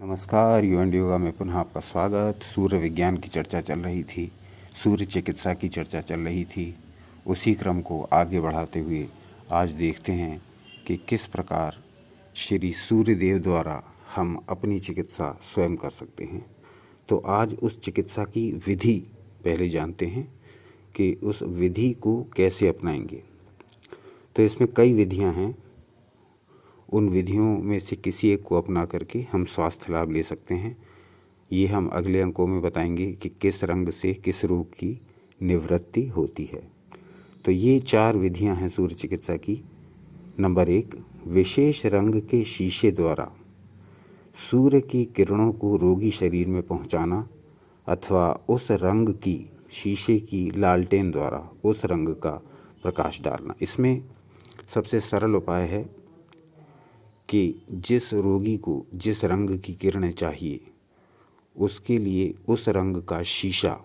नमस्कार, you and yoga में पुनः आपका स्वागत। सूर्य विज्ञान की चर्चा चल रही थी, सूर्य चिकित्सा की चर्चा चल रही थी। उसी क्रम को आगे बढ़ाते हुए आज देखते हैं कि किस प्रकार श्री सूर्य देव द्वारा हम अपनी चिकित्सा स्वयं कर सकते हैं। तो आज उस चिकित्सा की विधि पहले जानते हैं कि उस विधि को कैसे अपनाएंगे। तो इसमें कई विधियां हैं, उन विधियों में से किसी एक को अपना करके हम स्वास्थ्य लाभ ले सकते हैं। ये हम अगले अंकों में बताएंगे कि किस रंग से किस रोग की निवृत्ति होती है। तो ये 4 विधियां हैं सूर्य चिकित्सा की। नंबर 1, विशेष रंग के शीशे द्वारा सूर्य की किरणों को रोगी शरीर में पहुंचाना अथवा उस रंग की शीशे की लालटेन द्वारा उस रंग का प्रकाश डालना। इसमें सबसे सरल उपाय है कि जिस रोगी को जिस रंग की किरणें चाहिए उसके लिए उस रंग का शीशा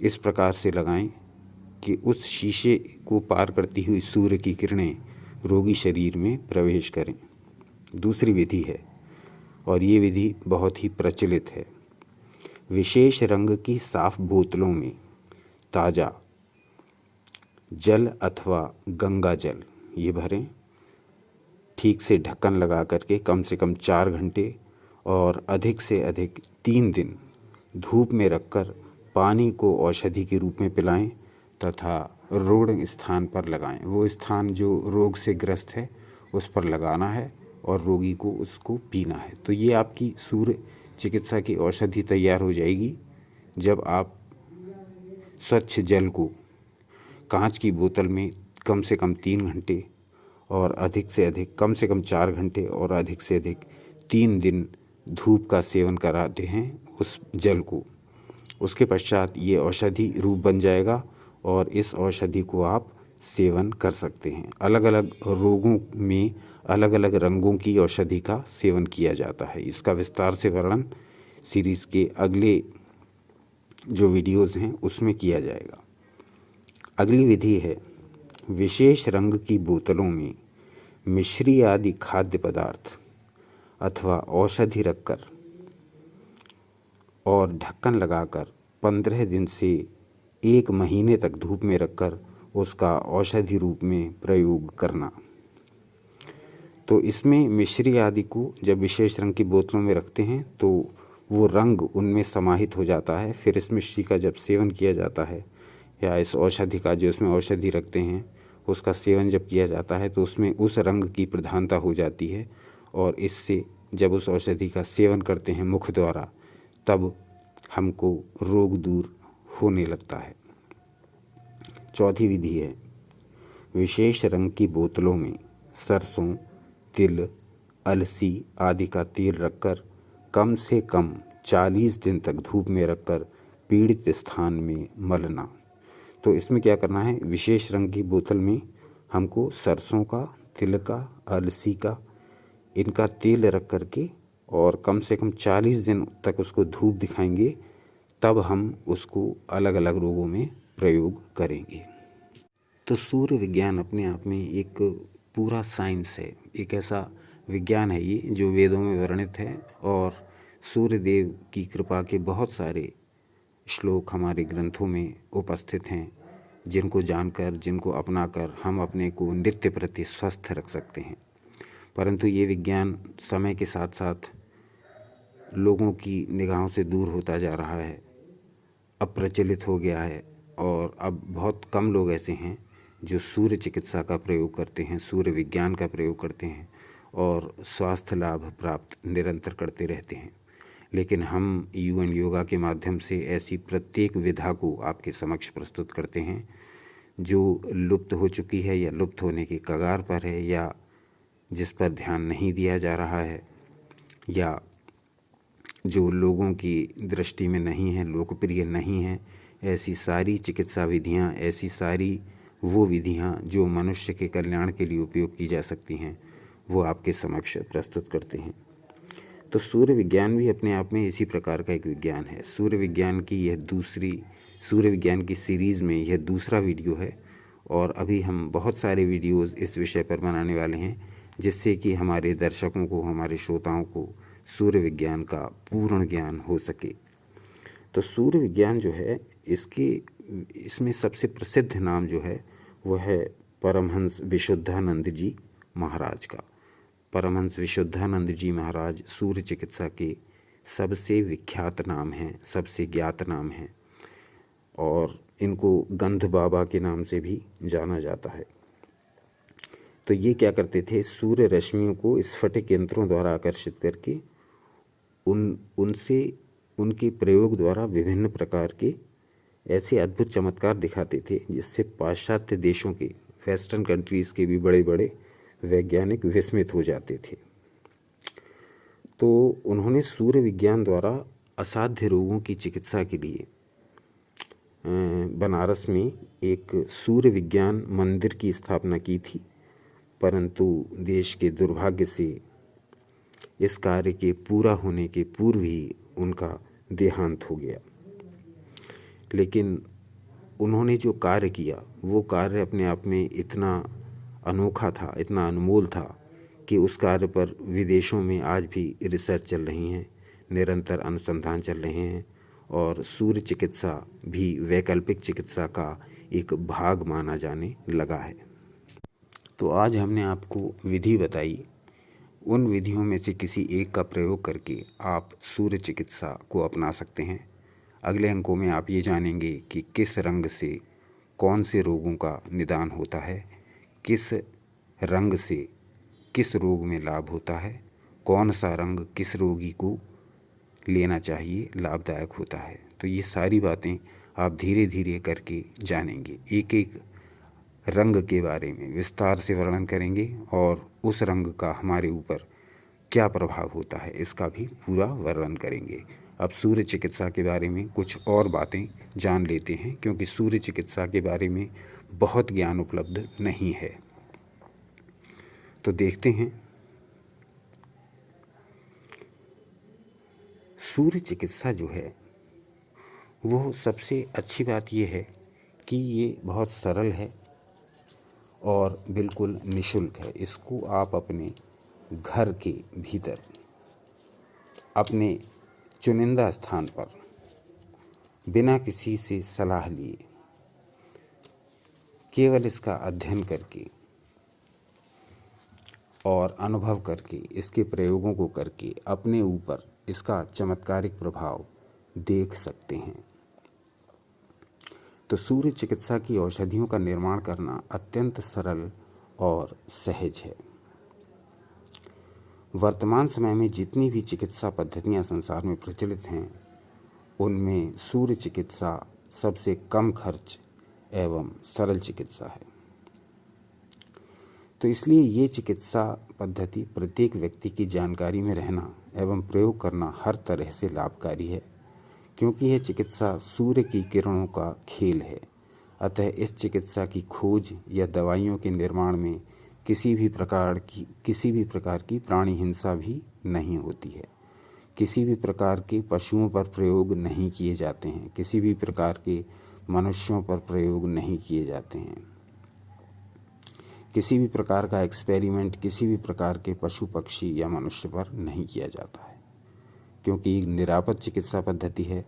इस प्रकार से लगाएं कि उस शीशे को पार करती हुई सूर्य की किरणें रोगी शरीर में प्रवेश करें। दूसरी विधि है, और ये विधि बहुत ही प्रचलित है, विशेष रंग की साफ बोतलों में ताज़ा जल अथवा गंगा जल ये भरें। ठीक से ढक्कन लगा करके कम से कम 4 घंटे और अधिक से अधिक 3 दिन धूप में रखकर पानी को औषधि के रूप में पिलाएं तथा रोग स्थान पर लगाएं। वो स्थान जो रोग से ग्रस्त है उस पर लगाना है और रोगी को उसको पीना है। तो ये आपकी सूर्य चिकित्सा की औषधि तैयार हो जाएगी जब आप स्वच्छ जल को कांच की बोतल में कम से कम 3 घंटे और अधिक से अधिक कम से कम 4 घंटे और अधिक से अधिक 3 दिन धूप का सेवन कराते हैं उस जल को। उसके पश्चात ये औषधि रूप बन जाएगा और इस औषधि को आप सेवन कर सकते हैं। अलग अलग रोगों में अलग अलग रंगों की औषधि का सेवन किया जाता है। इसका विस्तार से वर्णन सीरीज़ के अगले जो वीडियोज़ हैं उसमें किया जाएगा। अगली विधि है, विशेष रंग की बोतलों में मिश्री आदि खाद्य पदार्थ अथवा औषधि रखकर और ढक्कन लगाकर 15 दिन से 1 महीने तक धूप में रखकर उसका औषधि रूप में प्रयोग करना। तो इसमें मिश्री आदि को जब विशेष रंग की बोतलों में रखते हैं तो वो रंग उनमें समाहित हो जाता है। फिर इस मिश्री का जब सेवन किया जाता है या इस औषधि का जो इसमें औषधि रखते हैं उसका सेवन जब किया जाता है तो उसमें उस रंग की प्रधानता हो जाती है और इससे जब उस औषधि का सेवन करते हैं मुख द्वारा तब हमको रोग दूर होने लगता है। चौथी विधि है, विशेष रंग की बोतलों में सरसों, तिल, अलसी आदि का तेल रखकर कम से कम 40 दिन तक धूप में रखकर पीड़ित स्थान में मलना। तो इसमें क्या करना है, विशेष रंग की बोतल में हमको सरसों का, तिल का, अलसी का इनका तेल रख करके और कम से कम 40 दिन तक उसको धूप दिखाएंगे, तब हम उसको अलग अलग रोगों में प्रयोग करेंगे। तो सूर्य विज्ञान अपने आप में एक पूरा साइंस है, एक ऐसा विज्ञान है ये जो वेदों में वर्णित है और सूर्य देव की कृपा के बहुत सारे श्लोक हमारे ग्रंथों में उपस्थित हैं जिनको जानकर, जिनको अपनाकर हम अपने को नित्य प्रति स्वस्थ रख सकते हैं। परंतु ये विज्ञान समय के साथ साथ लोगों की निगाहों से दूर होता जा रहा है, अप्रचलित हो गया है और अब बहुत कम लोग ऐसे हैं जो सूर्य चिकित्सा का प्रयोग करते हैं, सूर्य विज्ञान का प्रयोग करते हैं और स्वास्थ्य लाभ प्राप्त निरंतर करते रहते हैं। लेकिन हम यू एंड योगा के माध्यम से ऐसी प्रत्येक विधा को आपके समक्ष प्रस्तुत करते हैं जो लुप्त हो चुकी है या लुप्त होने की कगार पर है या जिस पर ध्यान नहीं दिया जा रहा है या जो लोगों की दृष्टि में नहीं है, लोकप्रिय नहीं है। ऐसी सारी चिकित्सा विधियां, ऐसी सारी वो विधियां जो मनुष्य के कल्याण के लिए उपयोग की जा सकती हैं, वो आपके समक्ष प्रस्तुत करते हैं। तो सूर्य विज्ञान भी अपने आप में इसी प्रकार का एक विज्ञान है। सूर्य विज्ञान की सीरीज़ में यह दूसरा वीडियो है और अभी हम बहुत सारे वीडियोज़ इस विषय पर बनाने वाले हैं जिससे कि हमारे दर्शकों को, हमारे श्रोताओं को सूर्य विज्ञान का पूर्ण ज्ञान हो सके। तो सूर्य विज्ञान जो है, इसमें सबसे प्रसिद्ध नाम जो है वो है परमहंस विशुद्धानंद जी महाराज का। परमहंस विशुद्धानंद जी महाराज सूर्य चिकित्सा के सबसे विख्यात नाम हैं, सबसे ज्ञात नाम हैं, और इनको गंध बाबा के नाम से भी जाना जाता है। तो ये क्या करते थे, सूर्य रश्मियों को स्फटिक यंत्रों द्वारा आकर्षित करके उनसे उनके प्रयोग द्वारा विभिन्न प्रकार के ऐसे अद्भुत चमत्कार दिखाते थे जिससे पाश्चात्य देशों के, वेस्टर्न कंट्रीज़ के भी बड़े बड़े वैज्ञानिक विस्मित हो जाते थे। तो उन्होंने सूर्य विज्ञान द्वारा असाध्य रोगों की चिकित्सा के लिए बनारस में एक सूर्य विज्ञान मंदिर की स्थापना की थी, परंतु देश के दुर्भाग्य से इस कार्य के पूरा होने के पूर्व ही उनका देहांत हो गया। लेकिन उन्होंने जो कार्य किया वो कार्य अपने आप में इतना अनोखा था, इतना अनमोल था कि उस कार्य पर विदेशों में आज भी रिसर्च चल रही हैं, निरंतर अनुसंधान चल रहे हैं, और सूर्य चिकित्सा भी वैकल्पिक चिकित्सा का एक भाग माना जाने लगा है। तो आज हमने आपको विधि बताई, उन विधियों में से किसी एक का प्रयोग करके आप सूर्य चिकित्सा को अपना सकते हैं। अगले अंकों में आप ये जानेंगे कि किस रंग से कौन से रोगों का निदान होता है, किस रंग से किस रोग में लाभ होता है, कौन सा रंग किस रोगी को लेना चाहिए, लाभदायक होता है। तो ये सारी बातें आप धीरे धीरे करके जानेंगे। एक एक रंग के बारे में विस्तार से वर्णन करेंगे और उस रंग का हमारे ऊपर क्या प्रभाव होता है इसका भी पूरा वर्णन करेंगे। अब सूर्य चिकित्सा के बारे में कुछ और बातें जान लेते हैं, क्योंकि सूर्य चिकित्सा के बारे में बहुत ज्ञान उपलब्ध नहीं है। तो देखते हैं। सूर्य चिकित्सा जो है वो सबसे अच्छी बात ये है कि ये बहुत सरल है और बिल्कुल निःशुल्क है। इसको आप अपने घर के भीतर अपने चुनिंदा स्थान पर बिना किसी से सलाह लिए, केवल इसका अध्ययन करके और अनुभव करके, इसके प्रयोगों को करके अपने ऊपर इसका चमत्कारिक प्रभाव देख सकते हैं। तो सूर्य चिकित्सा की औषधियों का निर्माण करना अत्यंत सरल और सहज है। वर्तमान समय में जितनी भी चिकित्सा पद्धतियां संसार में प्रचलित हैं, उनमें सूर्य चिकित्सा सबसे कम खर्च एवं सरल चिकित्सा है। तो इसलिए ये चिकित्सा पद्धति प्रत्येक व्यक्ति की जानकारी में रहना एवं प्रयोग करना हर तरह से लाभकारी है, क्योंकि यह चिकित्सा सूर्य की किरणों का खेल है। अतः इस चिकित्सा की खोज या दवाइयों के निर्माण में किसी भी प्रकार की प्राणी हिंसा भी नहीं होती है। किसी भी प्रकार के पशुओं पर प्रयोग नहीं किए जाते हैं, किसी भी प्रकार के मनुष्यों पर प्रयोग नहीं किए जाते हैं। किसी भी प्रकार का एक्सपेरिमेंट किसी भी प्रकार के पशु पक्षी या मनुष्य पर नहीं किया जाता है, क्योंकि एक निरापद चिकित्सा पद्धति है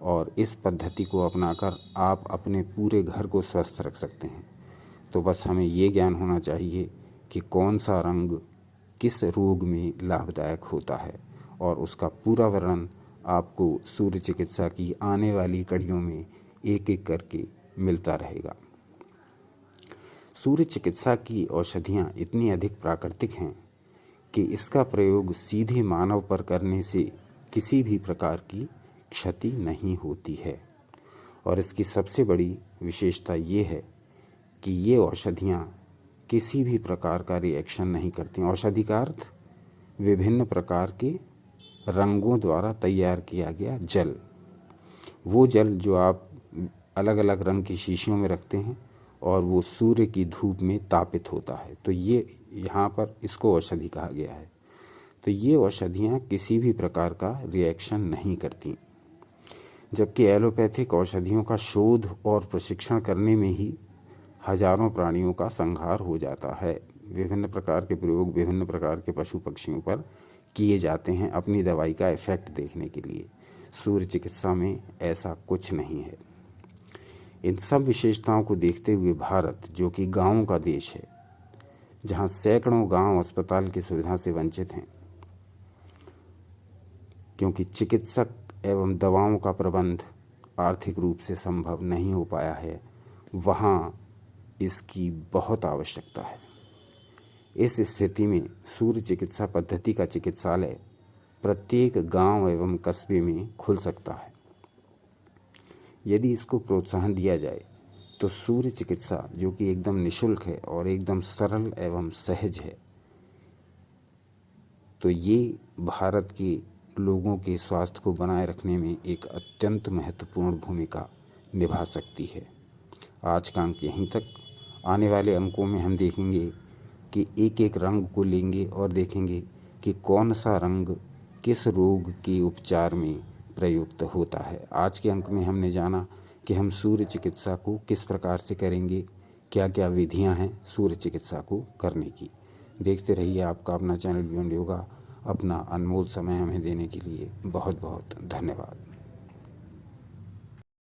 और इस पद्धति को अपनाकर आप अपने पूरे घर को स्वस्थ रख सकते हैं। तो बस हमें ये ज्ञान होना चाहिए कि कौन सा रंग किस रोग में लाभदायक होता है, और उसका पूरा वर्णन आपको सूर्य चिकित्सा की आने वाली कड़ियों में एक एक करके मिलता रहेगा। सूर्य चिकित्सा की औषधियाँ इतनी अधिक प्राकृतिक हैं कि इसका प्रयोग सीधे मानव पर करने से किसी भी प्रकार की क्षति नहीं होती है। और इसकी सबसे बड़ी विशेषता ये है कि ये औषधियाँ किसी भी प्रकार का रिएक्शन नहीं करती। औषधि का अर्थ विभिन्न प्रकार के रंगों द्वारा तैयार किया गया जल, वो जल जो आप अलग अलग रंग की शीशियों में रखते हैं और वो सूर्य की धूप में तापित होता है, तो ये यहाँ पर इसको औषधि कहा गया है। तो ये औषधियाँ किसी भी प्रकार का रिएक्शन नहीं करती, जबकि एलोपैथिक औषधियों का शोध और प्रशिक्षण करने में ही हजारों प्राणियों का संहार हो जाता है। विभिन्न प्रकार के प्रयोग विभिन्न प्रकार के पशु पक्षियों पर किए जाते हैं अपनी दवाई का इफ़ेक्ट देखने के लिए। सूर्य चिकित्सा में ऐसा कुछ नहीं है। इन सब विशेषताओं को देखते हुए भारत, जो कि गाँवों का देश है, जहाँ सैकड़ों गांव अस्पताल की सुविधा से वंचित हैं, क्योंकि चिकित्सक एवं दवाओं का प्रबंध आर्थिक रूप से संभव नहीं हो पाया है, वहाँ इसकी बहुत आवश्यकता है। इस स्थिति में सूर्य चिकित्सा पद्धति का चिकित्सालय प्रत्येक गांव एवं कस्बे में खुल सकता है। यदि इसको प्रोत्साहन दिया जाए तो सूर्य चिकित्सा, जो कि एकदम निःशुल्क है और एकदम सरल एवं सहज है, तो ये भारत के लोगों के स्वास्थ्य को बनाए रखने में एक अत्यंत महत्वपूर्ण भूमिका निभा सकती है। आज का अंक यहीं तक। आने वाले अंकों में हम देखेंगे कि एक एक रंग को लेंगे और देखेंगे कि कौन सा रंग किस रोग के उपचार में प्रयुक्त होता है। आज के अंक में हमने जाना कि हम सूर्य चिकित्सा को किस प्रकार से करेंगे, क्या क्या विधियां हैं सूर्य चिकित्सा को करने की। देखते रहिए आपका अपना चैनल बियॉन्ड योगा। अपना अनमोल समय हमें देने के लिए बहुत बहुत धन्यवाद।